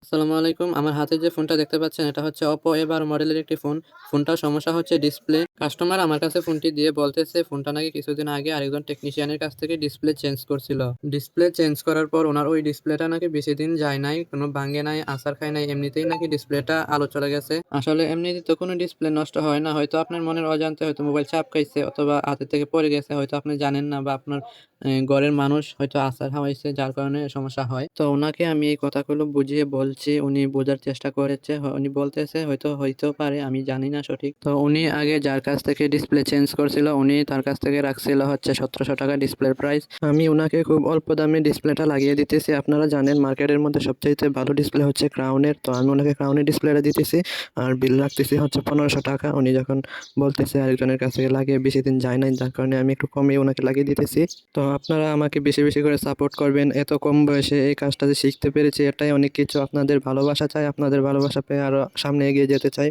আসসালামু আলাইকুম। আমার হাতে যে ফোনটা দেখতে পাচ্ছেন এটা হচ্ছে Oppo A12 মডেলের একটি ফোন। ফোনটার সমস্যা হচ্ছে ডিসপ্লে। কাস্টমার আমার কাছে ফোনটি দিয়ে বলতেছে ফোনটা নাকি কিছুদিন আগে আরেকজন টেকনিশিয়ানের কাছ থেকে ডিসপ্লে চেঞ্জ করছিল। ডিসপ্লে চেঞ্জ করার পর ওনার ওই ডিসপ্লেটা নাকি বেশি দিন যায় নাই, কোনো ভাঙে নাই, আছাড় খায় নাই, এমনিতেই নাকি ডিসপ্লেটা আলো চলে গেছে। আসলে এমনিতে তো কোনো ডিসপ্লে নষ্ট হয় না, হয়তো আপনার মনের অজান্তে হয়তো মোবাইল চাপ খাইছে অথবা হাতের থেকে পড়ে গেছে, হয়তো আপনি জানেন না বা আপনার ঘরের মানুষ হয়তো আছাড় খাওয়াইছে যার কারণে সমস্যা হয়। তো ওনাকে আমি এই কথাগুলো বুঝিয়ে বলছি, উনি বোঝার চেষ্টা করেছে। উনি বলতেছে হয়তো হইতেও পারে, আমি জানি না সঠিক। তো উনি আগে যার কাছ থেকে ডিসপ্লে চেঞ্জ করছিল উনি তার কাছ থেকে রাখছিল হচ্ছে 1700 টাকা ডিসপ্লের প্রাইস। আমি ওনাকে খুব অল্প দামে ডিসপ্লেটা লাগিয়ে দিতেছি। আপনারা জানেন মার্কেটের মধ্যে সবচাইতে ভালো ডিসপ্লে হচ্ছে ক্রাউনের, তো আমি ওনাকে ক্রাউনের ডিসপ্লেটা দিতেছি আর বিল রাখতেছি হচ্ছে 1500 টাকা। উনি যখন বলতেছে আরেকজনের কাছে লাগিয়ে বেশি দিন যায় নাই, যার কারণে আমি একটু কমে ওনাকে লাগিয়ে দিতেছি। তো আপনারা আমাকে বেশি বেশি করে সাপোর্ট করবেন। এত কম বয়সে এই কাজটা যে শিখতে পেরেছি এটাই অনেক কিছু। আপনাদের ভালোবাসা চাই, আপনাদের ভালোবাসা পেয়ে আরও সামনে এগিয়ে যেতে চাই।